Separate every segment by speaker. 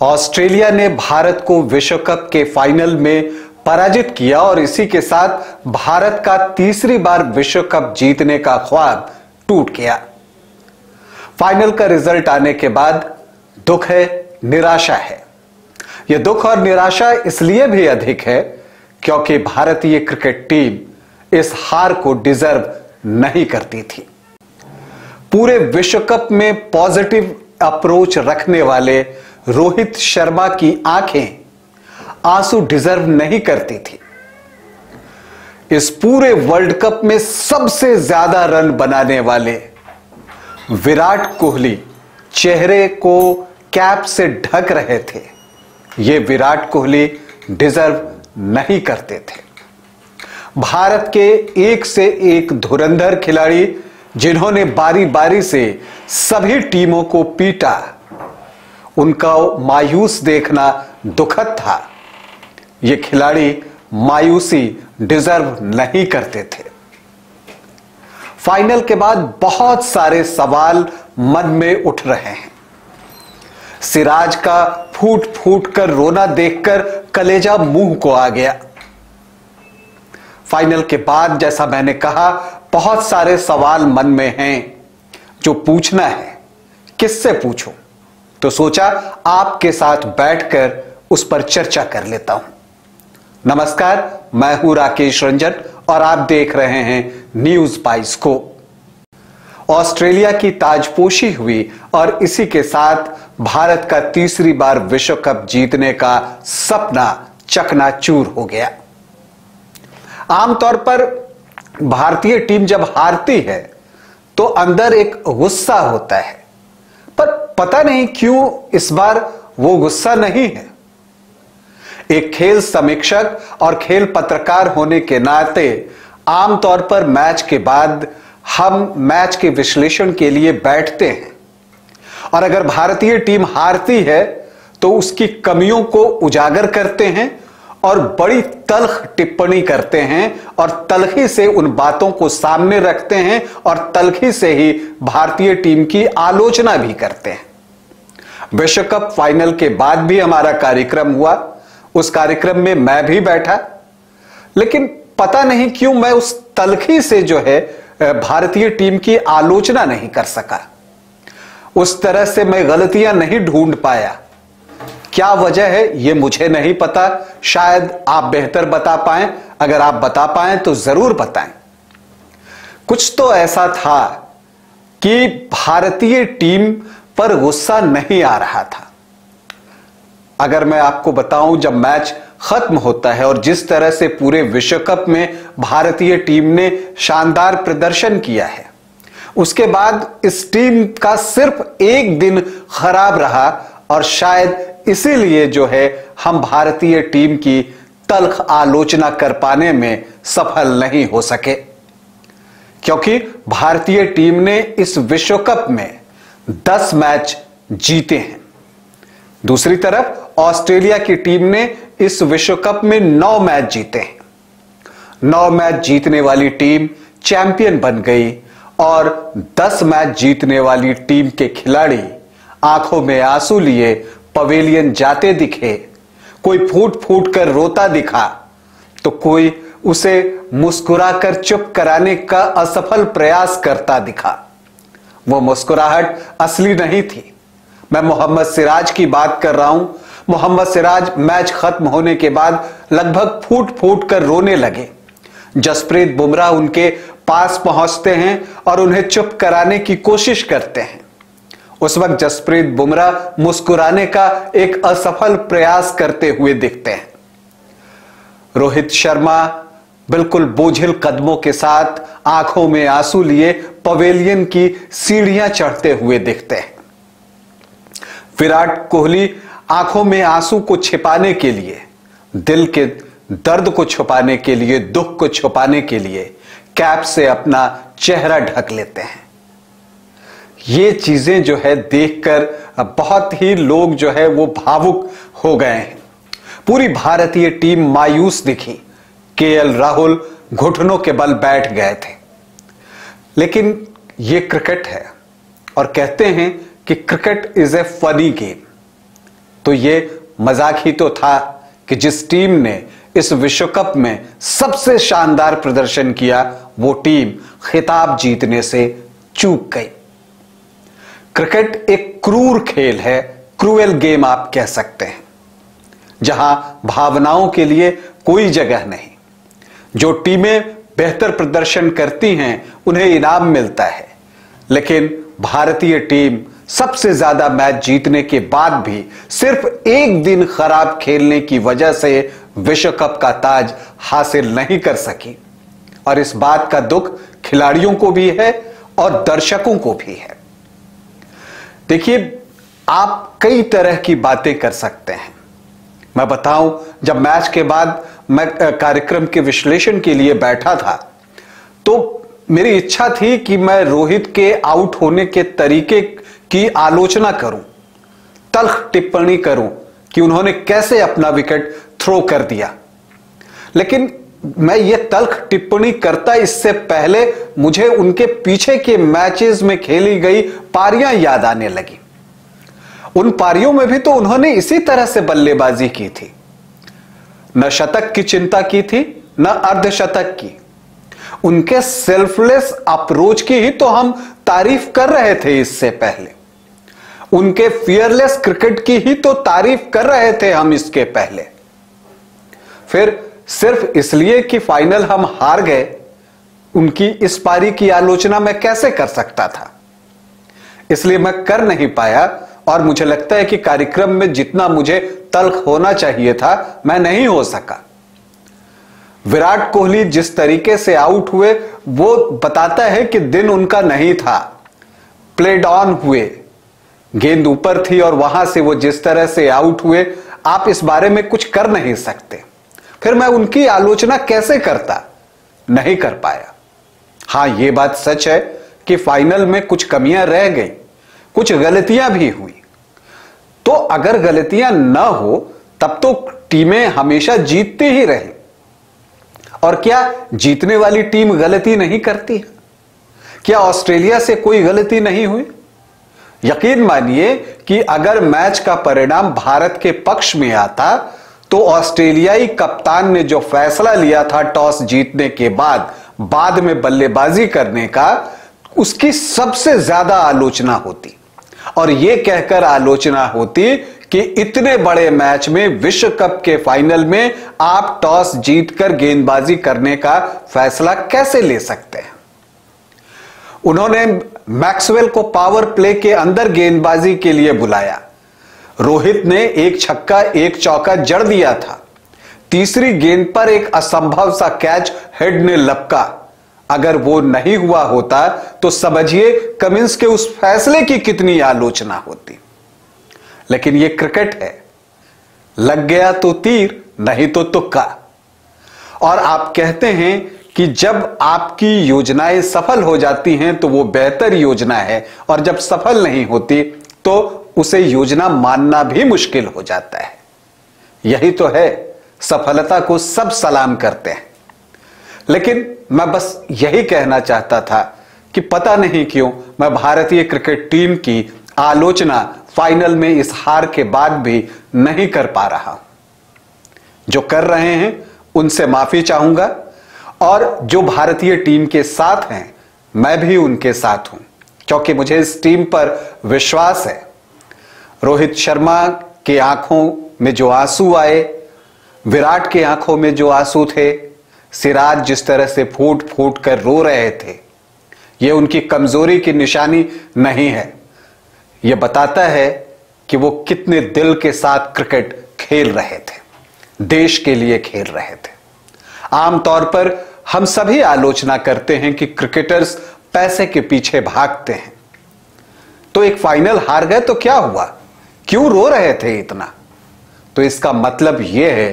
Speaker 1: Australia ने भारत को विश्व कप के फाइनल में पराजित किया और इसी के साथ भारत का तीसरी बार विश्व कप जीतने का ख्वाब टूट गया। फाइनल का रिजल्ट आने के बाद दुख है, निराशा है। यह दुख और निराशा इसलिए भी अधिक है क्योंकि भारतीय क्रिकेट टीम इस हार को डिजर्व नहीं करती थी। पूरे विश्व कप में पॉजिटिव अप्रोच रखने वाले रोहित शर्मा की आंखें आंसू डिजर्व नहीं करती थी। इस पूरे वर्ल्ड कप में सबसे ज्यादा रन बनाने वाले विराट कोहली चेहरे को कैप से ढक रहे थे। ये विराट कोहली डिजर्व नहीं करते थे। भारत के एक से एक धुरंधर खिलाड़ी जिन्होंने बारी बारी से सभी टीमों को पीटा, उनका मायूस देखना दुखद था। ये खिलाड़ी मायूसी डिजर्व नहीं करते थे। फाइनल के बाद बहुत सारे सवाल मन में उठ रहे हैं। सिराज का फूट फूट कर रोना देखकर कलेजा मुंह को आ गया। फाइनल के बाद जैसा मैंने कहा, बहुत सारे सवाल मन में हैं जो पूछना है। किससे पूछूं? तो सोचा आपके साथ बैठकर उस पर चर्चा कर लेता हूं। नमस्कार, मैं हूं राकेश रंजन और आप देख रहे हैं न्यूज बाइस्कोप। ऑस्ट्रेलिया की ताजपोशी हुई और इसी के साथ भारत का तीसरी बार विश्व कप जीतने का सपना चकनाचूर हो गया। आमतौर पर भारतीय टीम जब हारती है तो अंदर एक गुस्सा होता है, पर पता नहीं क्यों इस बार वो गुस्सा नहीं है। एक खेल समीक्षक और खेल पत्रकार होने के नाते आमतौर पर मैच के बाद हम मैच के विश्लेषण के लिए बैठते हैं और अगर भारतीय टीम हारती है तो उसकी कमियों को उजागर करते हैं और बड़ी तल्ख टिप्पणी करते हैं और तल्खी से उन बातों को सामने रखते हैं और तल्खी से ही भारतीय टीम की आलोचना भी करते हैं। विश्व कप फाइनल के बाद भी हमारा कार्यक्रम हुआ। उस कार्यक्रम में मैं भी बैठा, लेकिन पता नहीं क्यों मैं उस तल्खी से जो है भारतीय टीम की आलोचना नहीं कर सका। उस तरह से मैं गलतियां नहीं ढूंढ पाया। क्या वजह है ये मुझे नहीं पता, शायद आप बेहतर बता पाएं। अगर आप बता पाएं तो जरूर बताएं। कुछ तो ऐसा था कि भारतीय टीम पर गुस्सा नहीं आ रहा था। अगर मैं आपको बताऊं, जब मैच खत्म होता है और जिस तरह से पूरे विश्व कप में भारतीय टीम ने शानदार प्रदर्शन किया है, उसके बाद इस टीम का सिर्फ एक दिन खराब रहा और शायद इसीलिए जो है हम भारतीय टीम की तल्ख आलोचना कर पाने में सफल नहीं हो सके, क्योंकि भारतीय टीम ने इस विश्व कप में 10 मैच जीते हैं। दूसरी तरफ ऑस्ट्रेलिया की टीम ने इस विश्व कप में 9 मैच जीते हैं। 9 मैच जीतने वाली टीम चैंपियन बन गई और 10 मैच जीतने वाली टीम के खिलाड़ी आंखों में आंसू लिए पवेलियन जाते दिखे। कोई फूट फूट कर रोता दिखा तो कोई उसे मुस्कुराकर चुप कराने का असफल प्रयास करता दिखा। वो मुस्कुराहट असली नहीं थी। मैं मोहम्मद सिराज की बात कर रहा हूं। मोहम्मद सिराज मैच खत्म होने के बाद लगभग फूट फूट कर रोने लगे। जसप्रीत बुमराह उनके पास पहुंचते हैं और उन्हें चुप कराने की कोशिश करते हैं। उस वक्त जसप्रीत बुमराह मुस्कुराने का एक असफल प्रयास करते हुए दिखते हैं। रोहित शर्मा बिल्कुल बोझिल कदमों के साथ आंखों में आंसू लिए पवेलियन की सीढ़ियां चढ़ते हुए दिखते हैं। विराट कोहली आंखों में आंसू को छिपाने के लिए, दिल के दर्द को छुपाने के लिए, दुख को छुपाने के लिए कैप से अपना चेहरा ढक लेते हैं। ये चीजें जो है देखकर बहुत ही लोग जो है वो भावुक हो गए हैं। पूरी भारतीय टीम मायूस दिखी। केएल राहुल घुटनों के बल बैठ गए थे। लेकिन ये क्रिकेट है और कहते हैं कि cricket is a funny game. तो ये मजाक ही तो था कि जिस टीम ने इस विश्व कप में सबसे शानदार प्रदर्शन किया वो टीम खिताब जीतने से चूक गई। क्रिकेट एक क्रूर खेल है, क्रूएल गेम आप कह सकते हैं, जहां भावनाओं के लिए कोई जगह नहीं। जो टीमें बेहतर प्रदर्शन करती हैं उन्हें इनाम मिलता है, लेकिन भारतीय टीम सबसे ज्यादा मैच जीतने के बाद भी सिर्फ एक दिन खराब खेलने की वजह से विश्व कप का ताज हासिल नहीं कर सकी। और इस बात का दुख खिलाड़ियों को भी है और दर्शकों को भी है। देखिए, आप कई तरह की बातें कर सकते हैं। मैं बताऊं, जब मैच के बाद मैं कार्यक्रम के विश्लेषण के लिए बैठा था तो मेरी इच्छा थी कि मैं रोहित के आउट होने के तरीके की आलोचना करूं, तल्ख टिप्पणी करूं कि उन्होंने कैसे अपना विकेट थ्रो कर दिया। लेकिन मैं ये तल्ख टिप्पणी करता इससे पहले मुझे उनके पीछे के मैचेस में खेली गई पारियां याद आने लगी। उन पारियों में भी तो उन्होंने इसी तरह से बल्लेबाजी की थी, न शतक की चिंता की थी न अर्धशतक की। उनके सेल्फलेस अप्रोच की ही तो हम तारीफ कर रहे थे इससे पहले, उनके फियरलेस क्रिकेट की ही तो तारीफ कर रहे थे हम इसके पहले। फिर सिर्फ इसलिए कि फाइनल हम हार गए, उनकी इस पारी की आलोचना मैं कैसे कर सकता था? इसलिए मैं कर नहीं पाया और मुझे लगता है कि कार्यक्रम में जितना मुझे तल्ख होना चाहिए था मैं नहीं हो सका। विराट कोहली जिस तरीके से आउट हुए वो बताता है कि दिन उनका नहीं था। प्लेड ऑन हुए, गेंद ऊपर थी और वहां से वो जिस तरह से आउट हुए, आप इस बारे में कुछ कर नहीं सकते। फिर मैं उनकी आलोचना कैसे करता? नहीं कर पाया। हां, यह बात सच है कि फाइनल में कुछ कमियां रह गई, कुछ गलतियां भी हुई। तो अगर गलतियां न हो तब तो टीमें हमेशा जीतती ही रही। और क्या जीतने वाली टीम गलती नहीं करती? क्या ऑस्ट्रेलिया से कोई गलती नहीं हुई? यकीन मानिए कि अगर मैच का परिणाम भारत के पक्ष में आता तो ऑस्ट्रेलियाई कप्तान ने जो फैसला लिया था टॉस जीतने के बाद में बल्लेबाजी करने का, उसकी सबसे ज्यादा आलोचना होती। और यह कहकर आलोचना होती कि इतने बड़े मैच में, विश्व कप के फाइनल में आप टॉस जीतकर गेंदबाजी करने का फैसला कैसे ले सकते हैं? उन्होंने मैक्सवेल को पावर प्ले के अंदर गेंदबाजी के लिए बुलाया। रोहित ने एक छक्का एक चौका जड़ दिया था। तीसरी गेंद पर एक असंभव सा कैच हेड ने लपका। अगर वो नहीं हुआ होता तो समझिए कमिंस के उस फैसले की कितनी आलोचना होती। लेकिन ये क्रिकेट है, लग गया तो तीर, नहीं तो तुक्का। और आप कहते हैं कि जब आपकी योजनाएं सफल हो जाती हैं तो वो बेहतर योजना है, और जब सफल नहीं होती तो उसे योजना मानना भी मुश्किल हो जाता है। यही तो है, सफलता को सब सलाम करते हैं। लेकिन मैं बस यही कहना चाहता था कि पता नहीं क्यों मैं भारतीय क्रिकेट टीम की आलोचना फाइनल में इस हार के बाद भी नहीं कर पा रहा हूं। जो कर रहे हैं उनसे माफी चाहूंगा, और जो भारतीय टीम के साथ हैं मैं भी उनके साथ हूं, क्योंकि मुझे इस टीम पर विश्वास है। रोहित शर्मा के आंखों में जो आंसू आए, विराट के आंखों में जो आंसू थे, सिराज जिस तरह से फूट फूट कर रो रहे थे, यह उनकी कमजोरी की निशानी नहीं है। यह बताता है कि वो कितने दिल के साथ क्रिकेट खेल रहे थे, देश के लिए खेल रहे थे। आमतौर पर हम सभी आलोचना करते हैं कि क्रिकेटर्स पैसे के पीछे भागते हैं। तो एक फाइनल हार गए तो क्या हुआ? क्यों रो रहे थे इतना? तो इसका मतलब यह है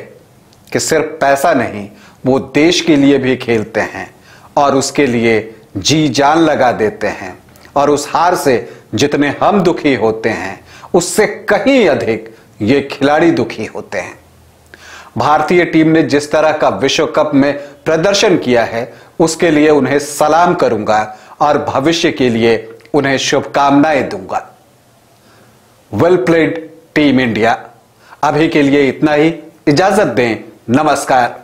Speaker 1: कि सिर्फ पैसा नहीं, वो देश के लिए भी खेलते हैं और उसके लिए जी जान लगा देते हैं। और उस हार से जितने हम दुखी होते हैं उससे कहीं अधिक ये खिलाड़ी दुखी होते हैं। भारतीय टीम ने जिस तरह का विश्व कप में प्रदर्शन किया है उसके लिए उन्हें सलाम करूंगा और भविष्य के लिए उन्हें शुभकामनाएं दूंगा। Well played team India. अभी के लिए इतना ही, इजाजत दें, नमस्कार।